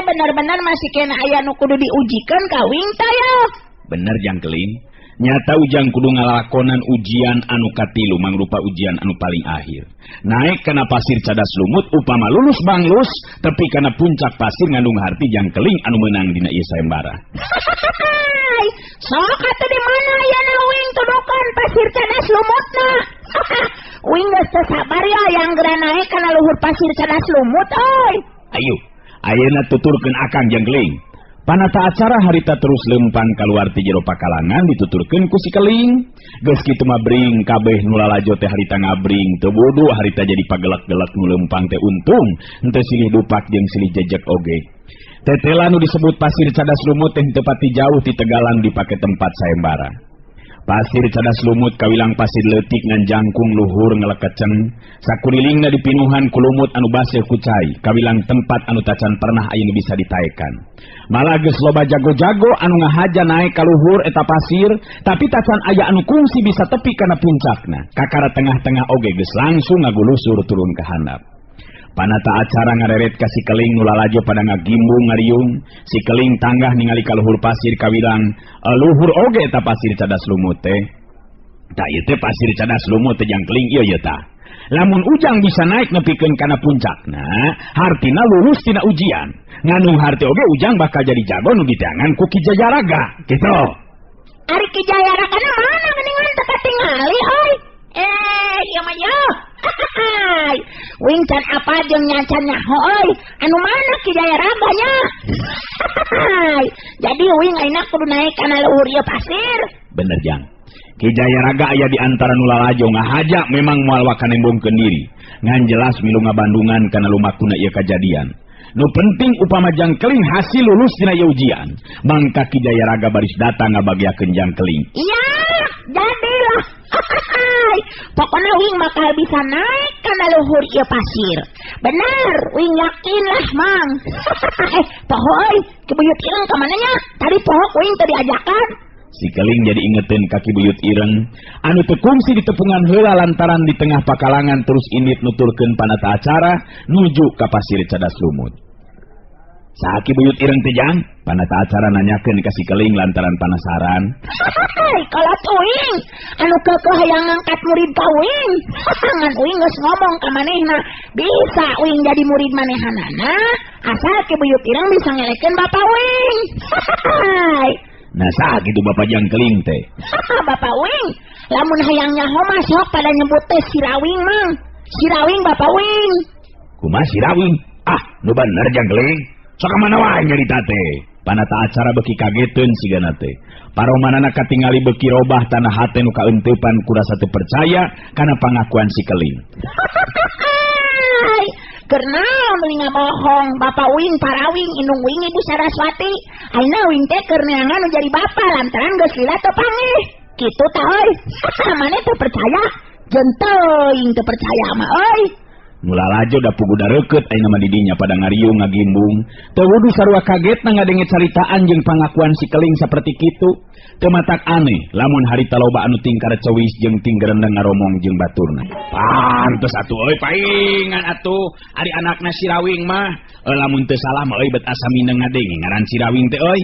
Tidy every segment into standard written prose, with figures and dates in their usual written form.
Bener-bener masih kena aya nu kudu diujikan kawing taya. Bener Jangkeling, nyata ujang kudu ngalakonan ujian anu katilu mangrupa ujian anu paling akhir. Naik kana pasir cadas lumut upama lulus banglus, tapi kana puncak pasir ngandung harti Jangkeling anu menang dina ieu sayembara. Sok atuh di mana aya na wing tudukan pasir cadas lumutna. Wing geus teu sabar ya yang geura naik kana luhur pasir cadas lumut euy. Ayo ayeuna tuturkeun akang Jangkeling. Panata acara harita terus lempang kaluar ti jero pakalangan dituturkeun ku si Keling. Geus kitu mah bring kabeh nu lalajo teh harita ngabring teu bodoh harita jadi pagelak-gelak nu lempang teh untung henteu silih dupak jeung silih jejeg oge. Tetela nu disebut pasir cadas lumut teh teu pati jauh ti Tegalan dipake tempat sayembara. Pasir cadas lumut kawilang pasir leutik ngan jangkung luhur ngelekecen sakurilingna dipinuhan ku lumut anu baseuh ku cai kawilang tempat anu tacan pernah aya nu bisa ditaekan. Malah geus loba jago-jago anu ngahaja naek ka luhur eta pasir tapi tacan aya anu kungsi bisa tepi kana puncakna. Kakara tengah-tengah oge geus langsung ngagulusur turun ka handap. Panata acara ngareret ka si Keling nu lalajo pada ngagimbung ngariung. Si Keling tanggah ningali ka luhur pasir kawilang luhur oge eta pasir cadas lumut teh. Da ieu teh pasir cadas lumut teh Jangkeling ieu ye tah. Lamun ujang bisa naik nepikeun kana puncakna, hartina lulus tina ujian. Ngandung harti oge ujang bakal jadi jago nu diteangan ku Ki Jayaraga. Kitu. Ari Ki Jayaraga mana geuningan teu katingali euy. Ieu mah yo. Wing can apa jeung nyancan nyaho euy. Anu mana Ki Jayaraga nya? Jadi wing ayeuna kudu naik kana luhur ieu pasir. Bener Jang. Ki Jayaraga aya di antara nu lalajo ngahaja memang moal wakanembongkeun diri. Ngan jelas milu ngabandungan kana lumakuna ieu kajadian. Nu penting upama Jangkeling hasil lulus dina ieu ujian, mangka Ki Jayaraga baris datang ngabagiakeun Jangkeling. Iya, jadilah. Pokoknya wing bakal bisa naik kana luhur ieu pasir. Bener, wing yakin lah mang. Pohoy, kebuyut ireng ka mana nya? Tadi pohok wing teu diajakan. Si Keling jadi ingetin kaki buyut ireng anu teu kungsi di tepungan heula lantaran di tengah pakalangan terus indit nuturkeun panata acara nuju ka pasir cadas lumut. Saki buyut ireng teh Jang, panata acara nanyakeun ka si Keling lantaran penasaran. Kalau wing anu keukeuh hayang ngangkat murid ka wing. Ngan wing geus ngomong ka manehna, bisa wing jadi murid manehanana asal ke buyut ireng bisa ngelekeun Bapak wing. Nah sakitu Bapak Jangkeling teh. Bapak wing, lamun hayang nyaho masuk pada nyebut teh Sirawing mang. Sirawing Bapak wing. Kumaha Sirawing? Ah, nu bener Jangkeling. Sok mana wae nyarita teh. Panata acara beki kageteun sigana teh. Paromanana katingali beki robah tanah hate nu kaeunteupan ku rasa teu percaya kana pangakuan si Keling. Karena meuli ngabohong Bapak wing parawing indung wing Ibu Saraswati. Ayeuna wing teh keur neangan nu jadi bapa lantaran geus lila teu panggih. Kitu tah euy. Mane teu percaya? Jeung teuing teu percaya mah euy. Mula lajo da puguda reukeut ayeuna mah didinya pada ngariung ngagimbung. Teu wudu sarua kagetna ngadenge caritaan jeung pangakuan si Keling saperti kitu. Teu matak aneh lamun harita loba anu tingkar ceuwis jeung tinggerendeng ngaromong jeung baturna. Pantes atuh euy paingan atuh ari anakna Sirawing mah. Lamun teu salah mah euy bet asa mineng ngadenge ngaran Sirawing teh euy.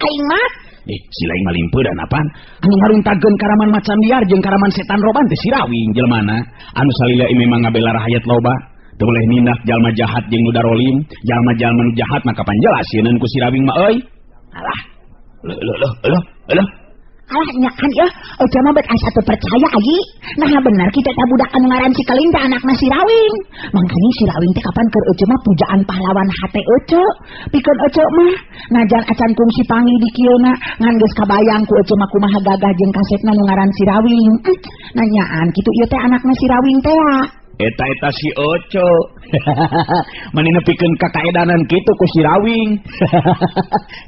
Aing mah si lain malimpeuran apaan? Anu ngaruntageun karaman macan liar jeung karaman setan roban teh Sirawing jelmana. Anu salila memang ngabela rakyat loba. Teu boleh nindak jalma jahat jeung nu darolim, jalma-jalma nu jahat mah kapan jelas yeun ku Sirawing mah euy. Alah. Loh. Alahnya kan ya, ojo mah bet asa teu percaya aji. Nah bener kita teh budak anu ngaran si Keling teh anakna si Rawing. Mangkanya si Rawing teh kapan keur ojo mah pujaan pahlawan hate ojo. Pikeun ojo mah najan acan kungsi pangi di kieuna ngan geus kabayang ku ojo mah kumaha gagah jeung kasetna nu ngaran si Rawing. Nanyaan kitu ieu teh anakna si Rawing teh ya. Eta si Oco. Mani nepikeun kakaedanan kitu ku si Rawing.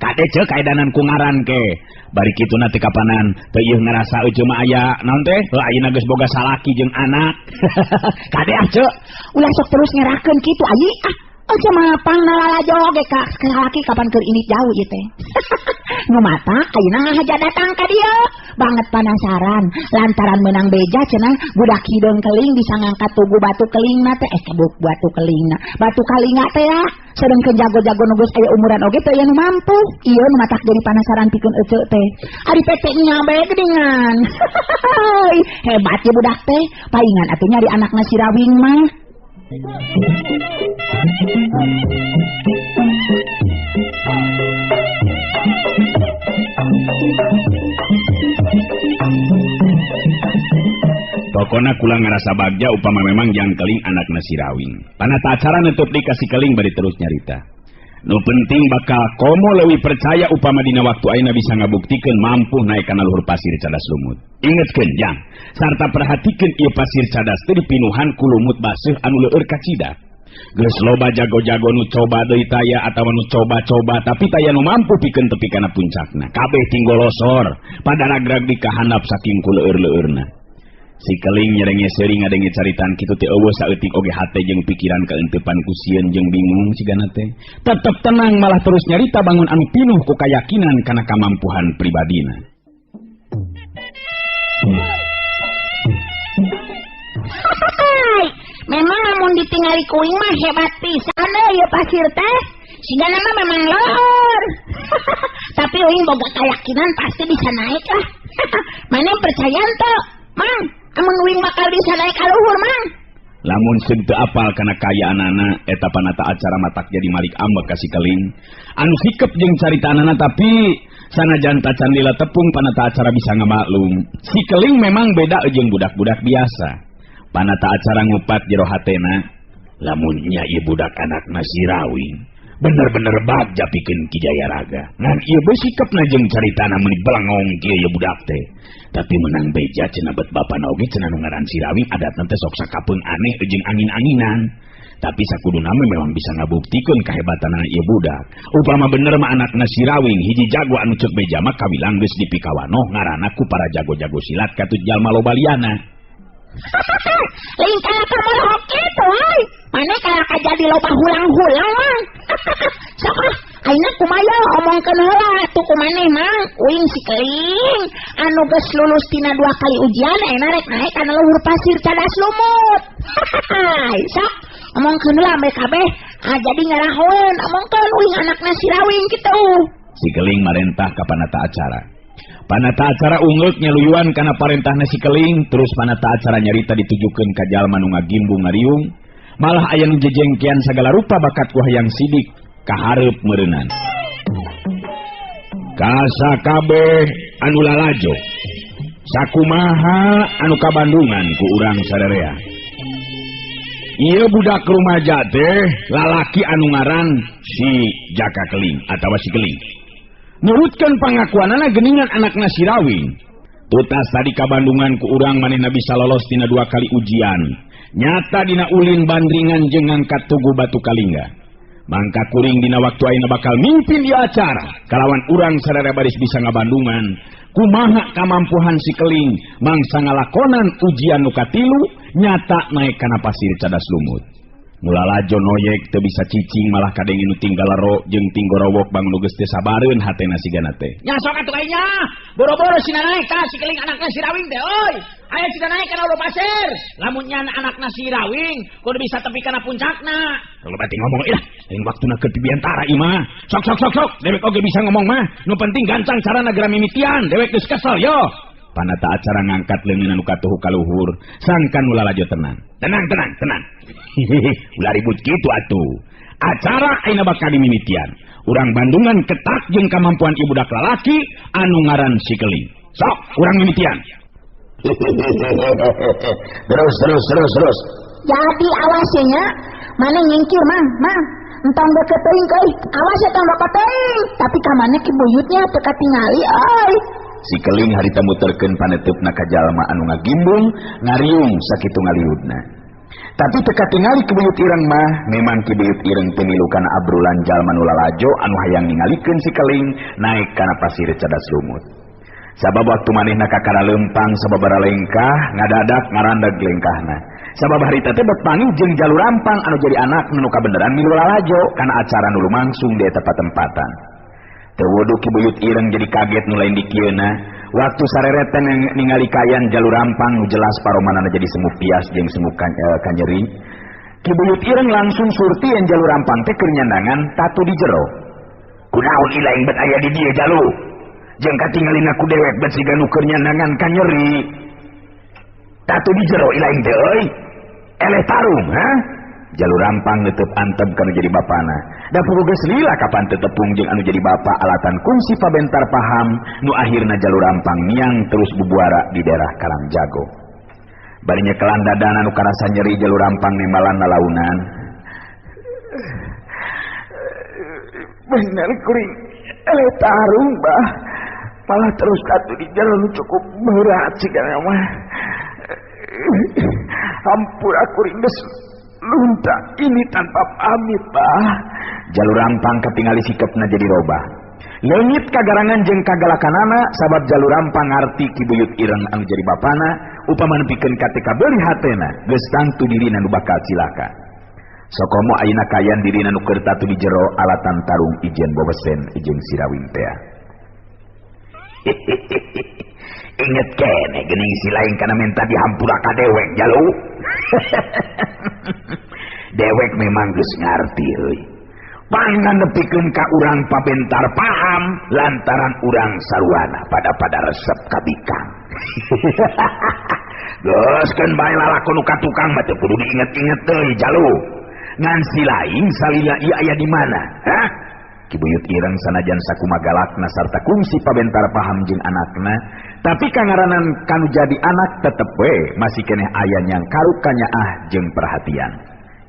Kade ceuk kaedanan ku ngaran ke. Bari kitu nanti kapanan teu ieu ngarasa Oco mah aya naon teh? Ayeuna geus boga salaki jeung anak. Kade ah ceuk. Ulah sok terus nyerahkeun kitu ayi. Ojo mah pangnalala joge ka salaki kapan keur ini jauh ieu teh. Nu mata ayeuna ngahaja datang ka dieu. Banget penasaran lantaran menang beja cenah budak hideung Keling bisa ngangkat tugu batu kelingna teh batu kelingna batu kalinga teh ya sedengkeun jago-jago nu geus aya umuran oge teh aya nu mampu ieu nu matak jadi penasaran pikeun ece teh ari PT nya bae geuningan hebat ya budak teh paingan atuh nyari anakna si Rawing mah. Pokona kula ngerasa bagja upama memang Jang Keling anakna si Rawing. Panata acara nutup dikasih Keling bari terus nyarita. Nu penting bakal komo leuwih percaya upama dina waktu ayeuna bisa ngabuktikeun mampu naik kana luhur pasir cadas lumut. Ingetkeun Jang, sarta perhatikeun ieu pasir cadas teh dipinuhan ku lumut baseuh anu leueur ka cidak. Geus loba jago-jago nu coba deui taya atawa nu coba-coba tapi taya nu mampu pikeun tepi kana puncakna. Kabeh tinggolosor, padaragrag di kahandap saking ku leueur-leueurna. Si Keling nyerenge seuring ngadenge caritan kitu teh eueuh saeutik oge hate jeung pikiran kaentepan ku sieun jeung bingung sigana teh. Tetep tenang malah terus nyarita bangun anu pinuh ku kayakinan kana kamampuhan pribadina. Memang lamun ditingali kuing mah hebat pisan ieu pasir teh. Sigana mah memang lor. Tapi uing boga keyakinan pasti bisa naik lah. Mana percaya teu? Mang, amun uing bakal bisa naik ka luhur, Mang. Lamun seug teu apal kana kayaanana eta panata acara matak jadi malik ambek ka si Keling. Anu sikep jeung caritanana tapi sanajan tacan lila tepung panata acara bisa ngamaklum. Si Keling memang beda jeung budak-budak biasa. Panata acara ngupat jero hatena, lamunnya ieu budak anakna si Rawing, bener-bener bagja pikeun Ki Jayaraga. Ngan ieu besikepna jeung caritana meuni belangong kieu ieu budak teh. Tapi menang beja cenah bet bapana oge cenah nu ngaran si Rawing adatna teh sok sakapeung aneh jeung angin-anginan. Tapi sakuduna memang bisa ngabuktikeun kahebatanna ieu budak. Upama bener mah anakna si Rawing hiji jago anu ceuk beja mah kawilang geus dipikawanoh ngaranna ku para jago-jago silat katut jalma loba liana. Lain kala kamu kitu ay. Mana kala jadi loba hulang-hulang Mang. Sok ayeuna kumaha omongkeun heula atuh ku maneh Mang. Uing si Keling anu geus lulus tina 2 kali ujian ayeuna rek naik kana luhur pasir cadas lumut. Sok omongkeun heula ame kabeh. Jadi ngarahoeun omongkeun uing anakna si Rawing kitu. Si Keling marentah ka panata acara. Panata acara ungeuk nyaluyuan kana parentahna si Keling, terus panata acara nyarita ditujukeun ka jalma nu ngagimbu ngariung, malah aya nu jejengkean sagala rupa bakat ku hayang sidik ka hareup meureunan. Ka sakabeh anu lalajo, sakumaha anu kabandungan ku urang sarerea. Ieu budak rumaja teh lalaki anu ngaran si Jaka Keling atawa si Keling. Nurutkan pangakuanana geuningan anakna si Rawing. Tutas tadi kabandungan ku urang manehna bisa lolos tina 2 kali ujian. Nyata dina ulin bandringan jeung ngangkat tugu batu kalingga. Mangka kuring dina waktu ayeuna bakal mimpin di acara. Kalawan urang sadaya baris bisa ngabandungan. Kumaha kamampuhan si Keling mangsa ngalakonan ujian nu katilu nyata naik kana pasir cadas lumut. Mulala jonoyek teu bisa cicing malah kadenge nu tinggal ro jeung tinggorowok bang nu geus teu sabareun hatena sigana teh. Nya sok atuh nya. Boro-boro sina naik ka si Keling anakna si Rawing teh euy. Aya sina naik kana luhur pasir. Lamun nya anakna si Rawing kudu bisa tepi kana puncakna. Kalau bati ngomong ilah, lain waktuna keur pibiantara ieu mah. Sok. Dewek oge bisa ngomong mah. Nu penting gancang carana geura mimitian, dewek geus kesel yo. Panata acara ngangkat leungeun anu katuhu ka luhur, sangkan ulah lajo tenang. Tenang. Ulah ribut kitu atuh. Acara ayeuna bakal dimimitian. Urang bandungan ketak jeung kamampuan ibu budak lalaki anu ngaran si Keling. Sok, urang mimitian. Terus. Jadi awasnya mana nyingkir mang entong deket teuing euy awas entong deket teuing tapi ka maneh ki buyutnya teu katingali euy. Si Keling harita muterkeun paneteupna ka jalma anu ngagimbung ngariung sakitu ngaliudna. Tapi teu katingali ki buyut ireng mah memang ki buyut ireng teu milu kana abrulan jalma nu lalajo anu hayang ningalikeun si Keling naik kana pasir cadas lumut. Sabab waktu manehna ka kana leumpang sababaraha lengkah ngadadak ngarandag lengkahna. Sabab harita teh berpanggil jeung jalur rampang anu jadi anak nu kabeneran milu lalajo kana acara nu lumangsung di eta tempatan. Teu wudu ki buyut ireng jadi kaget nu lain di kieuna. Waktu sarereten ningali kayan jalur rampang nu jelas paromanana jadi semu pias jeung semu kanyeri. Ki buyut ireng langsung surti yang jalur rampang teh keur nyandangan tatu di jero. Kunaon ilaing bet aya di dieu jalu? Jeung katinggalin aku dewek bet siga nu keur nyandangan kanyeri. Tatu di jero ilaing teh euy. Eleh tarung, ha? Jalur rampang neuteub antep kana jadi bapana. Da puguh geus lila kapan teu tepung jeung anu jadi bapa alatan kungsi pabentar paham nu akhirna jalur rampang miang terus bubuara di daerah Karangjago. Barinya kelandadana anu karasa nyeri jalur rampang nembalan lalaunan. Bener kuring eleh tarung bah. Malah terus tatu di jero nu cukup berat sigana mah. Hampura kuring geus lunta ini tanpa pamit bah. Jalur rampang ketingali sikepna jadi robah. Leungit kagarangan jeung kagalakanana sabab jalur rampang ngarti ki buyut ireng anu jadi bapana upama nepikeun katika beuli hatena geus tangtu dirina nu bakal cilaka. Sokomo ayeuna kayan dirina nu keur tatu di jero alatan tarung ijen bobesen jeung sirawing teh. Inget kene geuning si lain kana menta dihampura ka dewek jalu. Dewek memang geus ngarti euy. Pangan nepikeun ka urang pabentar paham lantaran urang saruana pada resep ka bikang. Geuskeun bae lalakon nu ka tukang mah teu kudu diinget-inget deui jalu. Ngan si lain salila ieu aya di mana? Hah? Ki buyut ireng sanajan sakumaha galakna sarta kungsi pabentar paham jeung anakna, tapi kangaranan kanu jadi anak tetep we masih keneh aya nyang karukanya jeung perhatian.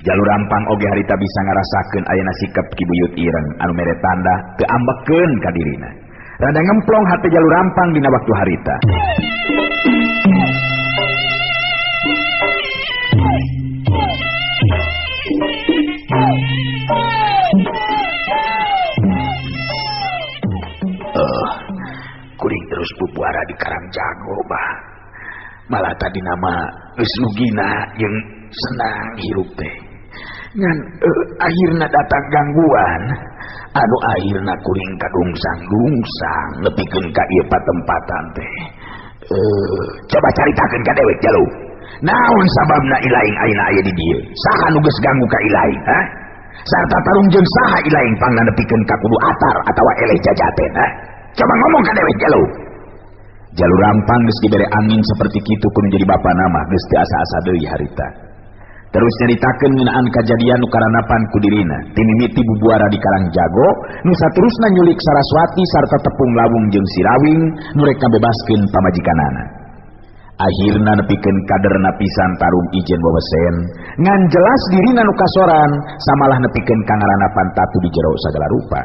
Jalur rampang oge harita bisa ngarasakeun ayeuna sikep ki buyut ireng anu mere tanda teu ambekeun ka dirina. Rada ngemplong hate jalur rampang dina waktu harita. Kuring terus bubuara di Karangjago bah. Malah tadi nama geus nugina jeung senang hirup teh. Ngan akhirna datang gangguan anu akhirna kuring kadungsang-dungsang nepikeun ka ieu patempatan teh. Coba caritakeun ka dewek jalu. Naon sababna ilaing ayeuna aya di dieu? Saha nu geus ganggu ka ilaing, ha? Sarta tarung jeung saha ilaing pangna nepikeun ka kudu atar atawa eleh jajaten, ha? Coba ngomong ka dewek jalu. Jalur rampang geus dibere angin seperti kitu kun jadi bapa nama geus teu asa-asa deui harita. Terus nyaritakeun ngeunaan kajadian nu karanapan ku dirina. Timimiti bubuara di Karangjago nu saterusna nyulik Saraswati sarta tepung lawung jeung sirawing nu rek kabebaskeun pamajikanana. Akhirna nepikeun kaderna pisan tarung ijen bobesen ngan jelas dirina nu kasoran samalah nepikeun kangaranapan tatu di jero sagala rupa.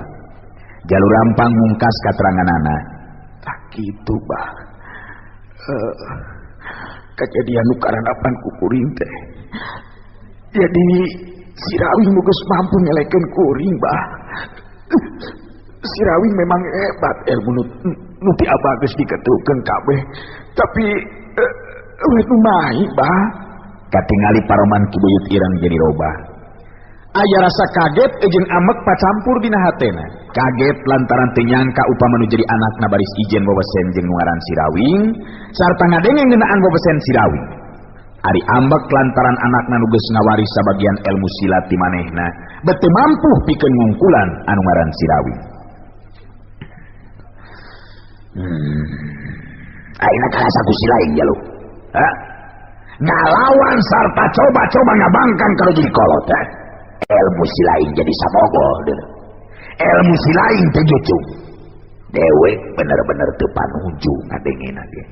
Jalur rampang mungkas kateranganana. Tak kitu bah. Kejadian nu karanapan ku kuring teh. Jadi sirawing nu geus mampu nyelekeun kuring bah. Sirawing memang hebat ilmu nu ti abah geus diketukeun kabeh. Tapi nu mahi bah. Katingali paroman ki buyut ireng jadi robah. Aya rasa kaget jeung amek pacampur dina hatena. Kaget lantaran teu nyangka upama nu jadi anakna baris ijen bobesen jeung nu ngaran sirawing sarta ngadenge ngeunaan bobesen sirawing. Ari ambek lantaran anakna nu geus ngawaris sabagian ilmu silat ti manehna bet teu mampu pikeun ngungkulan anu ngaran sirawing. Ayeuna karasa ku silaing jalu. Ha? Ngalawan sarta coba-coba ngabangkan kalau jadi kolot, ha? Ilmu silaing jadi samogol deh. Ilmu silaing teh jucung. Dewek bener-bener teu panuju ngadengena ge.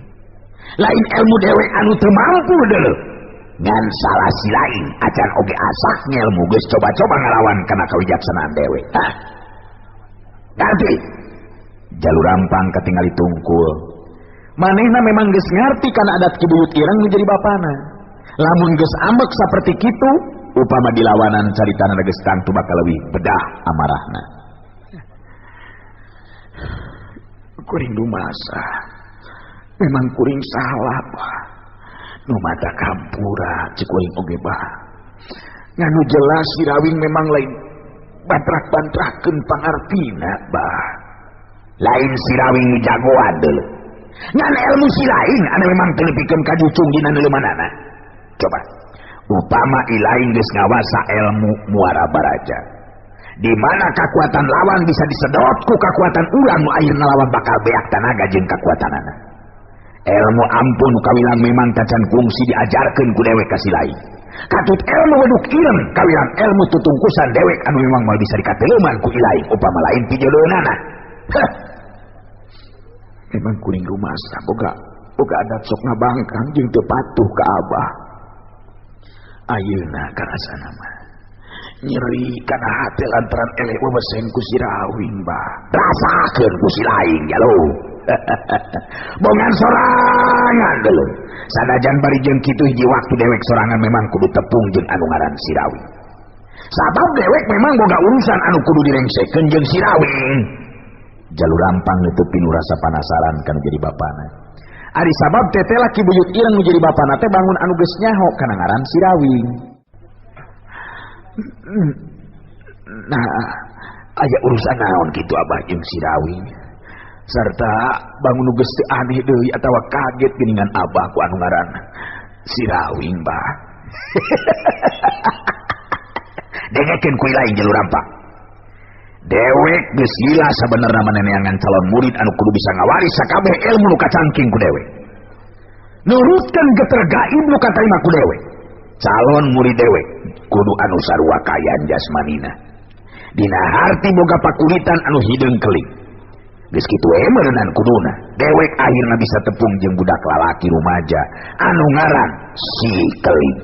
Lain ilmu dewek anu teu mampu deuleu. Ngan salah si lain acan oge asak ngelmu geus coba-coba ngalawan kana kawijaksanaan dewek. Hah? Ngerti? Jalur Rampang katingali tungkul. Manehna memang geus ngarti kana adat kibuyut ireng menjadi bapana. Lamun geus ambek saperti kitu, upama dilawanan caritana geus tangtu bakal leuwih bedah amarahna. Kuring dumasa. Memang kuring salah, Pak. Nu mata kampura cek kuring oge bah. Nganu jelas si Rawing memang lain bantrak-bantrakeun pangartina, bah. Lain si Rawing jagoan deuleu. Ngan ilmu si lain anu memang teu nepikeun ka jucung dina leumanana. Coba. Upama ilaing geus ngawasa ilmu muara baraja. Di mana kekuatan lawan bisa disedot ku kekuatan urang nu ayeuna lawan bakal beak tanaga jeung kekuatanana. Ilmu ampun kawilang memang tacan fungsi diajarkeun ku dewek ka si lain. Katut ilmu weduk ireng kawilang ilmu tutungkusan dewek anu memang moal bisa dikateleuman ku ilaing upama lain pijodohna. Memang kuring rumasa boga adat sok ngabangkang jeung teu patuh ka abah. Ayeuna karasana mah nyeri kana hate lantaran eleh wewesen ku si Rawing, bah. Rasakeun ku si lain ya lo. Bongan sorangan dulu. Sanajan bari jeung kitu hiji waktu dewek sorangan memang kudu tepung jeung anu ngaran si Rawing. Sabab dewek memang boga urusan anu kudu direngsekeun jeung si Rawing. Jalur Rampang neutepi nu rasa panasaran kana jadi bapana. Ari sabab teteh laki buyut ireng nu jadi bapana teh bangun anu geus nyaho kana ngaran si Rawing. Nah, aya urusan naon kitu abah jeung si Rawing. Serta bangun nu geus teu aneh deui atawa kaget geuningan abah ku anu ngaran si Rawing, bah. Dengekeun ku ilaing Jalur Rampang. Dewek geus gila sabenerna maneneangan calon murid anu kudu bisa ngawaris sakabeh ilmu nu kacangking ku dewek. Nurutkeun geter gaib nu katarima ku dewek. Calon murid dewek kudu anu sarua kayan jasmanina. Dina harti boga pakulitan anu hideung keling. Geus kitu we meureunnan kuduna. Dewek akhirna bisa tepung jeung budak lalaki rumaja anu ngaran si Keling.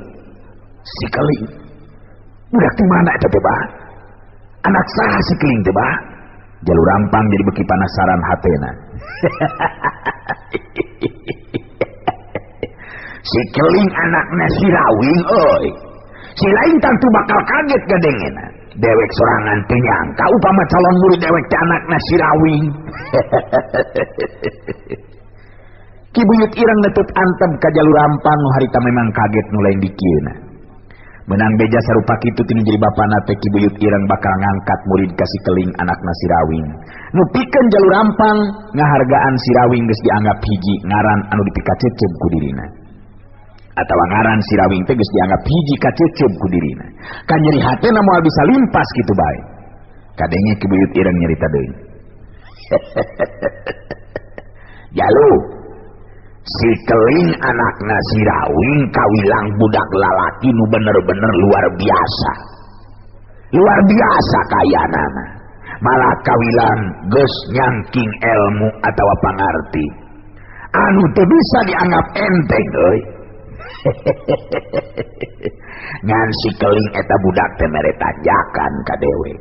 Si Keling. Budak di mana eta teh, bah? Anak saha si Keling teh, bah? Jalur Rampang jadi beki panasaran hatena. Si Keling anakna si Rawing euy. Si lain tentu bakal kaget gadengena. Dewek sorangan teu nyangka upama calon murid dewek teh anakna si Rawing. Ki buyut ireng neuteup antep ka Jalur Rampang nu harita memang kaget nu lain dikieuna. Menang beja sarupa kitu tinu jadi bapana teh Ki buyut ireng bakal ngangkat murid ka si Keling anakna si Rawing. Nu pikeun Jalur Rampang ngahargaan si Rawing geus dianggap hiji ngaran anu dipikacecep ku dirina. Atawa ngaran si Rawing teh geus dianggap hiji kacecep ku dirina. Kan nyeri hatena moal bisa limpas kitu bae. Kadenge Ki buyut ireng nyarita deui. Jalu si Keling anakna si Rawing kawilang budak lalaki nu bener-bener luar biasa. Luar biasa kayanana. Malah kawilang geus nyangking ilmu atawa pangarti. Anu teu bisa dianggap enteng euy. Ngan si Keling eta budak teh mere tanjakan ka dewek.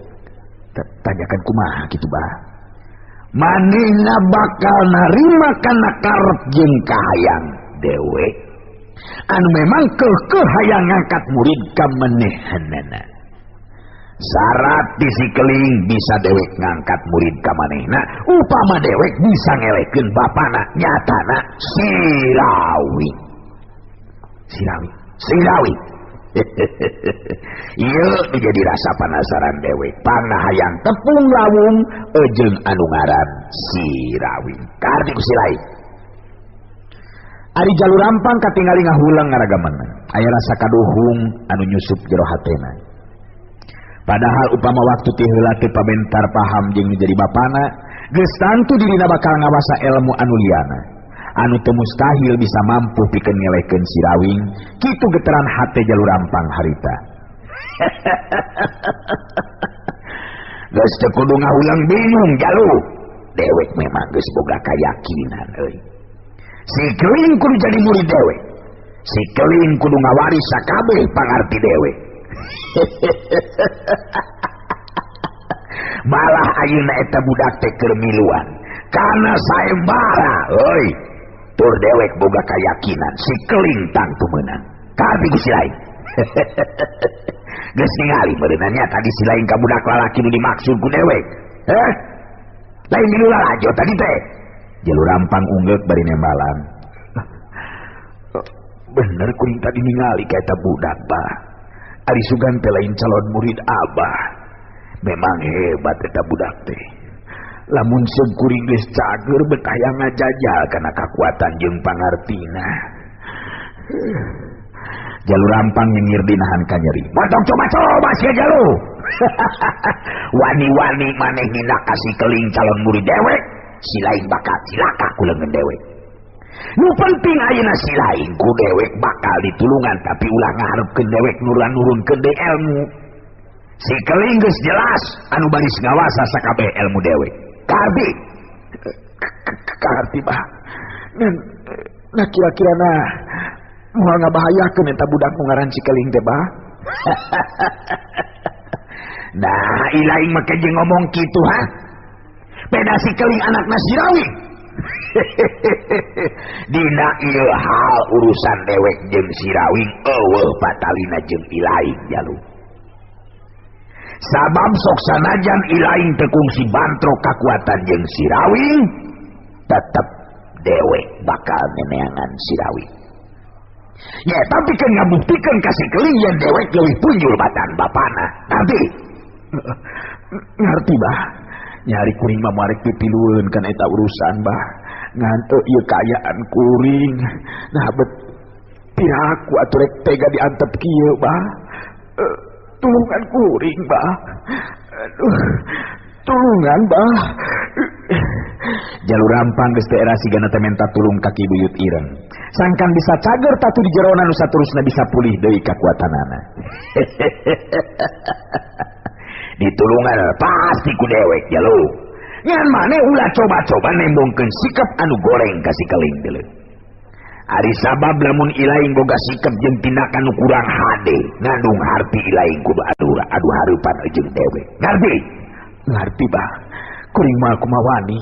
Tanjakan kumaha kitu, bah? Manehna bakal narima kana karep jeung kahayang dewek anu memang keukeuh hayang ngangkat murid ka manehanana. Syarat di si Keling bisa dewek ngangkat murid ka manehna upama dewek bisa ngelekeun bapana nyatana si Rawing. Si Rawing. Ieu jadi rasa penasaran dewek pangna hayang tepung lawung jeung anu ngaran si Rawing. Kardi ku si lain. Ari Jalur Rampang katingali ngahulang ngaragamanna. Aya rasa kaduhung anu nyusup jero hatena. Padahal upama waktu ti heula teu pabentar paham jeung menjadi bapana, geus tantu dirina bakal ngawasa ilmu anu liana. Anu teu mustahil bisa mampu pikeun ngelehkeun si Rawing, kitu geteran hate Jalur Rampang harita. Geus teu kudu ngahulang bingung Jalu. dewek memang geus boga kayakinan euy. Si Keling kudu jadi murid dewek. Si Keling kudu ngawaris sakabeh pangarti dewek. Malah ayeuna eta budak teh keur miluan kana saembara euy. Tur dewek boga kayakinan si Keling tangtu meunang. Karti ku si lain. Geus ningali meureunanya tadi si lain ka budak lalaki nu dimaksud ku dewek. Lain milu lalajo tadi teh. Jalur rampang unggek bari nembalan. Bener kuring tadi ningali ka eta budak bah. Ari sugan teh lain calon murid Abah. Memang hebat eta budak teh. Lamun sekuring geus cager betaya ngajajal kana kakuatan jeung pangartina. Jalur rampang nyengir dinahan ka nyeri. Motong coba-coba sia Jalu. Wani-wani maneh ngindak kasih Keling calon murid dewek. Si lain bakal cilaka ku leungeun dewek. Nu penting ayeuna si lain ku dewek bakal ditulungan tapi ulah ngaharepkeun dewek nurun-nurunkeun deui ilmu. Si Keling geus jelas anu baris ngawasa sakabeh ilmu dewek. Kardi. Kardi bah. Nah kira-kira moal ngabahayakeun eta budak nu ngaran si Keling teh bah. Nah, ilaing make jeung ngomong kitu ha. Beda si Keling anakna Sirawi. Dina ieu hal urusan dewek jeung Sirawi eueuh patalina jeung ilaing Jalu. Sabab sok sanajan ilaing teu kungsi bantro kakuatan jeung Sirawi, tetep dewek bakal neneangan Sirawi. Ya tapi kan ngabuktikeun ka si Keling yen dewek leuwih punjul badan bapana. Ngerti bah. Nyari kuring mah marek pipilueun kana eta urusan bah. Ngan ieu kaayaan kuring. Nah bet piraku atuh rek tega diantep kieu bah. Tulungan kuring bah. Aduh. Tulungan bah. Jalur rampang geus teh era sigana teh menta tulung kaki buyut ireng. Sangkan bisa cager tatu di jerona nu saterusna bisa pulih deui kakuatanana. Ditulungan pasti ku dewek Jalu. Ngan maneh ulah coba-coba nembongkeun sikap anu goreng ka si Keling deuleu. Ari sabab lamun ilaing boga sikap jeung tindakan nu kurang hade, ngandung harti ilaing kudu adu hareupan jeung dewek. Ngarti? Ngarti bah. Kuring mah kumaha wani,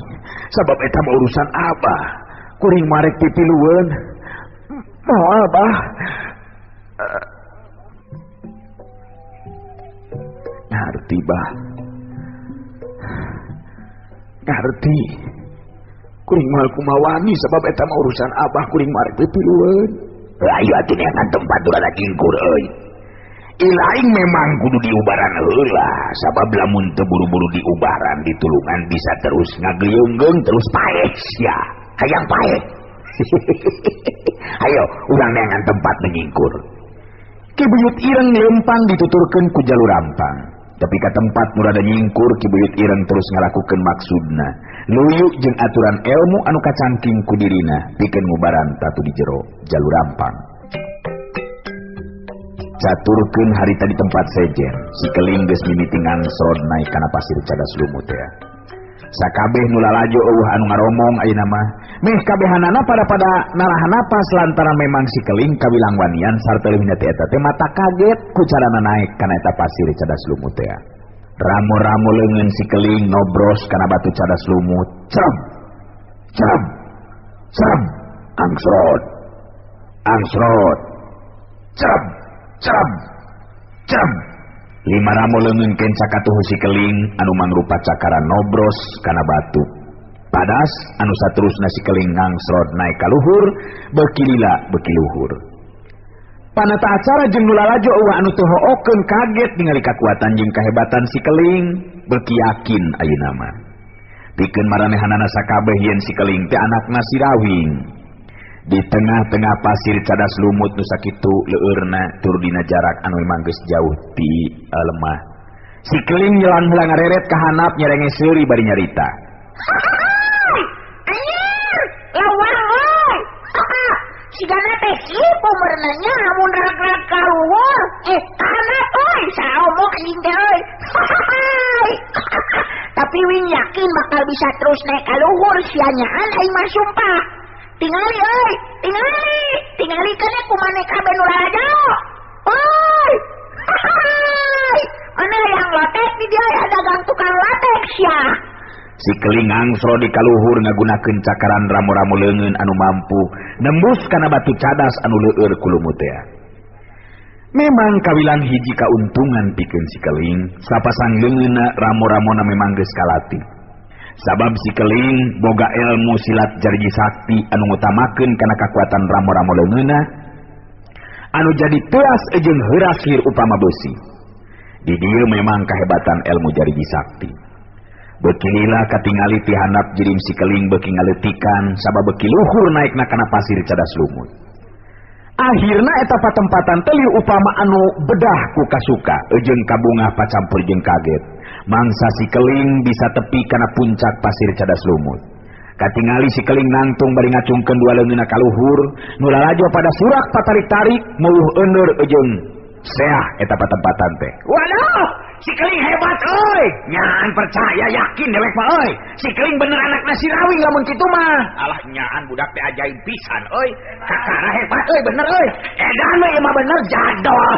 sabab eta mah urusan Abah. Kuring marek pipilueun. Moal bah. Ngarti bah. Ngarti. Kuring mah kumaha wani sabab eta mah urusan Abah kuring marek pipilueun. Ayo atuh neangan tempat urang jingkur euy. Ilaing memang kudu diubaran heula sabab lamun teu buru-buru diubaran ditulungan bisa terus ngagleunggeung terus paeh sia hayang paeh. Ayo urang neangan tempat menyingkur. Ki buyut ireng lempang dituturkeun ku Jalur rampang. Tapi ka tempat nu rada nyingkur ki buyut ireng terus ngalakukeun maksudna. Luyuk jeung aturan ilmu anu kacangking ku dirina pikeun ngubaran tatu di jero Jalur rampang. Caturkeun harita di tempat sejen si Keling geus mimiting angsrod naik kana pasir cadas lumut ya. Sakabeh nu lalajo eueuh anu ngaromong ayeuna mah meh kabehanana pada narahan napas lantaran memang si Keling kawilang wanian sarta leuwihna teh eta teh mata kaget ku carana naik kana eta pasir cadas lumut ya. Ramo-ramo leungeun si Keling nobros kana batu cadas lumut. Cerem. Angsrod. Cerem. Lima ramo leungeun keun sakatuh si Keling anu mangrupa cakaran nobros kana batu. Padas anu saterusna si Keling ngangsrod naik ka luhur, beuki lila beuki luhur. Panata acara jeung nu lalajo eueuh anu teu hookeun kaget ningali kakuatan jeung kahebatan si Keling, beuki yakin ayeuna mah. Pikeun maranehanana sakabeh yen si Keling teh anakna Sirawi. Di tengah-tengah pasir cadas lumut nu sakitu leueurna tur dina jarak anu memang geus jauh ti lemah. Si Keling nyelang heula ngareret ka handap nyerenge seuri bari nyarita. Anjir, lawan euy. Sigana teh kieu meureunya amun rag-rag ka luhur. Kana euy, saomong anjing teh euy. Tapi wing yakin bakal bisa terus naik ka luhur sianyaan aing mah sumpah. Tingali euy, tingali kana kumaha kabeh nu lalajo. Oi. Ana yang lotek di dia ada dagang tukang lotek sia. Si Keling angsro di kaluhur ngagunakeun cakaran ramo-ramo leungeun anu mampu nembus kana batu cadas anu leueur ku lumut teh. Memang kawilang hiji kauntungan pikeun si Keling, sapasang leungeunna ramo-ramona memang geus kalati. Sabab si Keling boga ilmu silat jarji sakti anu ngutamakeun kana kakuatan ramo-ramo leungeunna anu jadi teas jeung heuras lir upama besi. Di dieu memang kahebatan ilmu jarji sakti. Beuki lila katingali ti handap jirim si Keling beuki ngaleutikan sabab beuki luhur naikna kana pasir cadas lumut. Akhirna eta patempatan teh lir upama anu bedah ku kasuka jeung kabungah pacampur jeung kaget. Mangsa si Keling bisa tepi kana puncak pasir cadas lumut. Katingali si Keling nangtung bari ngacungkeun dua leungeunna ka luhur, nu lalajo pada surak patarik-tarik meueuh euneur jeung seah eta patempatan teh. Waduh, si Keling hebat euy. Nyaan percaya yakin dewek mah euy. Si Keling bener anak nasi rawing lamun kitu mah. Alah nyaan budak teh ajaib pisan euy. Kakara hebat euy bener euy. Edan mah ieu mah bener jadol.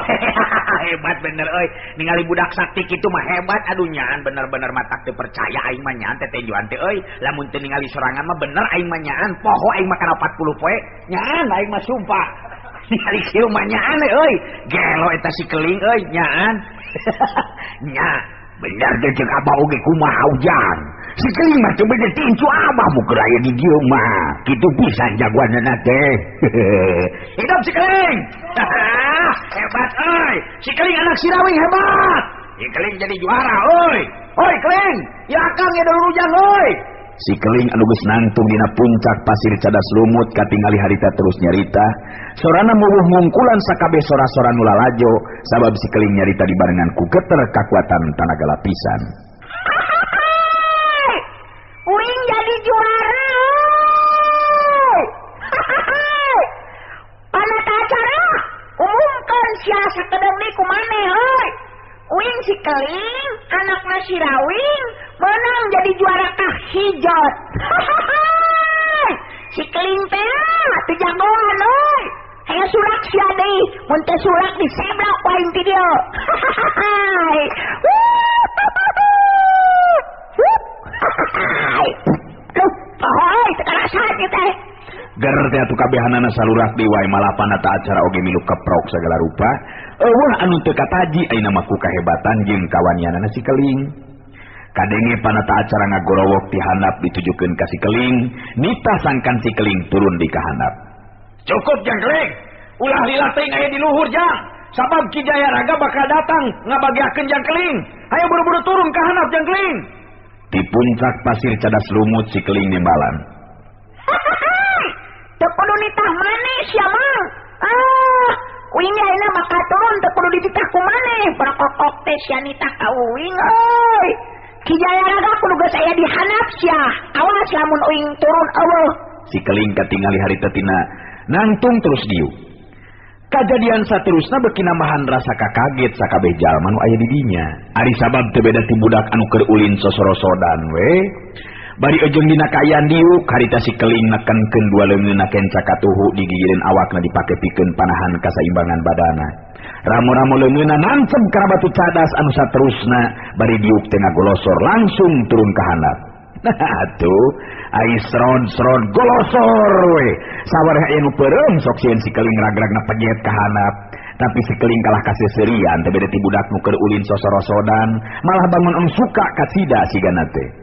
Hebat bener euy. Ningali budak sakti kitu mah hebat. Aduh nyaan bener-bener matak teu percaya aing mah nyaan teh tenjuan teh euy. Lamun teu ningali sorangan mah bener aing mah nyaan. Poho aing mah kana 40 poe. Nyaan aing mah sumpah. Ningali kieu mah nyaan euy. Gelo eta si Keling euy nyaan. Nya, benar teh ceuk abah oge kumaha ujang. Si Keling mah teu bener tincu abah muker aya di dieu mah. Kitu pisan jagoanna teh. Hidup si Keling. Hebat euy. Si Keling anak si rawing hebat. Si Keling jadi juara euy. Oi Keling, ya akang ya dulu ujang euy. Si Keling anu geus nangtung dina puncak pasir cadas lumut katingali harita terus nyarita. Sorana meueuh ngungkulan sakabeh sora-sora nu lalajo sabab si Keling nyarita dibarengan ku geter kakuatan tanaga lapisan. Uing jadi juara. Panata acara umumkeun sia sakedeung deui kumaneh euy. Uing si Keling anakna si rawing menang jadi juara kahijot. Si Keling teh teu jagoan euy. Aya surak sia deui, mun teu surak diseblak ku aing ti dieu. Luh, teu karasa teh. Ger teh atuh kabehanana saluras di wae malapana ta acara oge milu keprok segala rupa. Eueuh anu teu kataji ayeuna mah ku kahebatan jeung kawanianana si Keling. Kadenge panata acara ngagorowok ti handap ditujukeun ka si Keling, nita sangkan si Keling turun di ka handap. Cukup Jang Keling, ulah lila teuing aya di luhur Jang. Sabab Ki Jayaraga bakal datang ngabagiakeun Jang Keling. Hayu buru-buru turun ka handap Jang Keling. Di puncak pasir cadas lumut si Keling nimbalan. Teu kudu nitah maneh sia mah. Uing ayeuna bakal turun teu kudu dititah ku maneh. Berkokok teh sia nitah ka uing euy. Ki Jayaraga kudu geus aya di handap sia. Awas lamun uing turun eueuh. Si Keling katingali harita tina nangtung terus diu. Kajadian saterusna beuki nambahan rasa kakaget sakabeh jalma nu aya di dinya. Ari sabab teu beda ti budak anu keur ulin sosorosodan we. Bari ejeng dina kaayaan diu, harita si Keling nekenkeun dua leungeunna kenca katuhu digigireun awakna dipake pikeun panahan kasaimbangan badana. Ramo-ramo leungeunna nancep kana batu cadas anu saterusna bari diuk teh ngagolosor langsung turun ka handap. Atuh, ai srod-srod golosor we. Sawareh aya nu peureum sok sieun si Keling ragragna pejet ka handap. Tapi si Keling kalah kaseserian teh beda ti budak nu keur ulin sosorosodan, malah bangun engsuka ka sida sigana teh.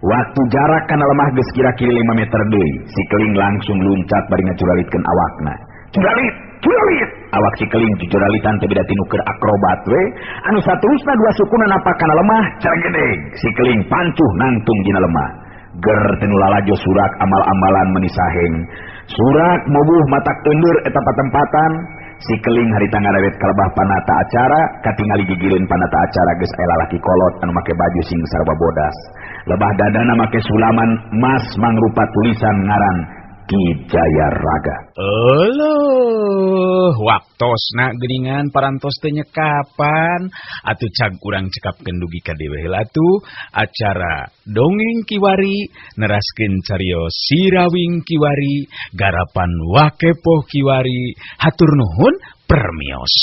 Waktu jarak kana lemah geus kira-kira 5 meter deui, si Keling langsung luncat bari ngacuralitkeun awakna. Curalit! Awak si Keling jujuralitan teh beda ti nu keur akrobat we. Anu saterusna dua sukuna napak kana lemah, cergedeg. Si Keling pancuh nangtung dina lemah. Ger teh nu lalajo surak amal-amalan menisaheng. Surak mobuh matak eundur eta patempatan. Si Keling harita ngarawet kalebah panata acara, katingali gigireun panata acara geus aya lalaki kolot anu make baju sing sarwa bodas. Lebah dadana make sulaman emas mangrupa tulisan ngaran Ki Jaya Raga. Waktosna geuningan parantos teu nyekapan. Atuh cag urang cekapkeun dugi ka dewe heula atuh acara Dongeng Kiwari neraskeun cariyos Sirawing Kiwari garapan Wakepoh Kiwari. Hatur nuhun permios.